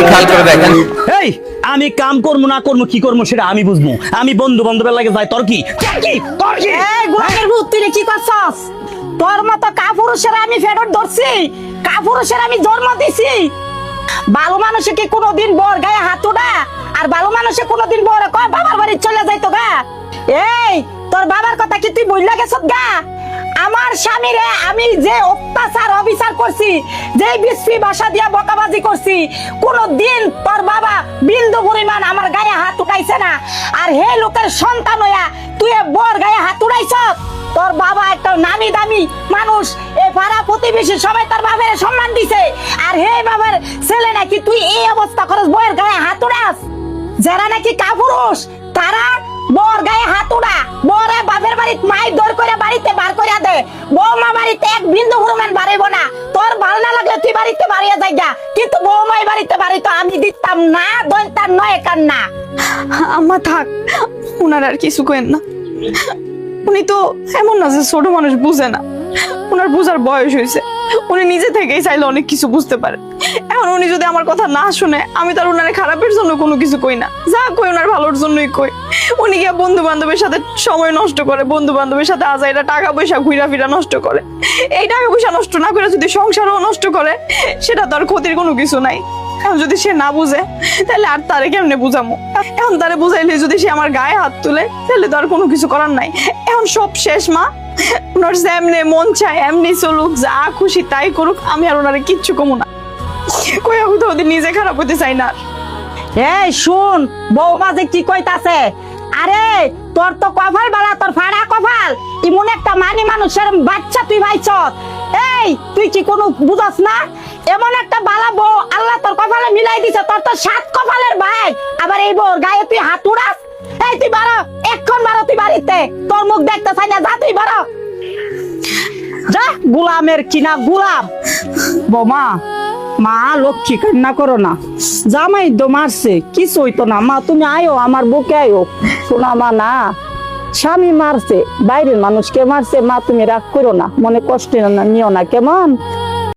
একটু খেয়াল করে দেখেন। এই আমি কাম করবো না করবো কি করবো সেটা আমি বুঝবো। আমি বন্ধু বান্ধবের লাগে যাই, তোর কি? এই গোলামের ভূত, তুই কি করছস? তোর মতো কাপুরুষের আমি ফেরত ধরছি, কাপুরুষের আমি জন্ম দিছি। ভালো মানুষে কি কোনোদিন বর গায়ে হাত উঠা? আর ভালো মানুষে কোনোদিন বর কয় বাবার বাড়ি চলে যাইতো গা? এই তোর বাবার কথা কি তুই ভুইলা গেছত গা? আমার স্বামীরে আমি যে অত্যাচার অবিচার করছি, যে বিশ্রী ভাষা দিয়া বকাবাজি করছি, কোনদিন তোর বাবা বিন্দু পরিমাণ আমার গায়ে হাত উঠাইছে না। আর হে লোকের সন্তান হইয়া তুই বর গায়ে হাত উঠাইছত। তোর বাবা একটা নামি দামি মানুষ, এ পাড়া প্রতিবেশী সবাই তার বাবার সম্মান দিছে। আর হে বাবার ছেলে নাকি তুই এই অবস্থা করস, বইয়ের গায়ে হাত উড়াস। যারা নাকি কাপুরুষ তারা বর গায়ে হাত উড়া, বরে বাপের বাড়িতে মাইর দর করে বাড়িতে বার করে দে। বৌমা বাড়িতে এক বিন্দু পরিমাণ বাড়াইব না। তোর ভালো না লাগলে তুই বাড়িতে বাড়িয়ে যাইগা, কিন্তু বৌমাই বাড়িতে বাড়িতে আমি দিতাম না, দইতার নয় কান না। আম্মা থাক, উনার আর কিছু কেন না। উনি তো এমন না যে ছোট মানুষ বুঝে না, উনার বুঝার বয়স হয়েছে। উনি নিজে থেকেই চাইলে অনেক কিছু বুঝতে পারে। এখন উনি যদি আমার কথা না শুনে, আমি তার উনারে খারাপের জন্য কোনো কিছু কই না, যা কই ওনার ভালোর জন্যই কই। উনি গিয়ে বন্ধু বান্ধবের সাথে সময় নষ্ট করে, বন্ধু বান্ধবের সাথে আজাইরা টাকা পয়সা ঘুরা ফিরা নষ্ট করে। এই টাকা পয়সা নষ্ট না করে যদি সংসারও নষ্ট করে, সেটা তো আর ক্ষতির কোনো কিছু নাই। এখন যদি সে না বুঝে, তাহলে আর তারে কেমনে বুঝামো? এখন তারে বুঝাইলে যদি সে আমার গায়ে হাত তুলে, তাহলে তো আর কোনো কিছু করার নাই। এখন সব শেষ মা, ওনার যেমনে মন চায় এমনি চলুক, যা খুশি তাই করুক, আমি আর ওনারে কিচ্ছু কমু না। কইয়া হুদা ওদের নিজে খারাপ হতে চাই না। এই শুন, বৌমা যে কি কইতাছে, আরে তোর তো কপাল বালা, তোর ফাড়া কপাল। এমন একটা মানি মানুষের বাচ্চা তুই ভাইছত। এই তুই কি কোনো বুঝাস না? এমন একটা বালা বউ আল্লাহ তোর কপালে মিলাই দিছে, তোর তো 7 কপালের ভাই। আবার এই বউর গায়ে তুই হাত উড়াস? এই তুই বারো, এক্ষণ বারো তুই বাড়িতে, তোর মুখ দেখতে চাই না, যা তুই বারো যা। গোলামের কিনা গোলাম। বৌমা, মা লক্ষ্মী কান্না করো না, জামাই তো মারছে, কিছু হইতো না মা, তুমি আয়ো আমার বুকে আয়ো। শোনা মা, না স্বামী মারছে, বাইরের মানুষকে মারছে মা, তুমি রাগ করো না, মনে কষ্ট নিও না কেমন।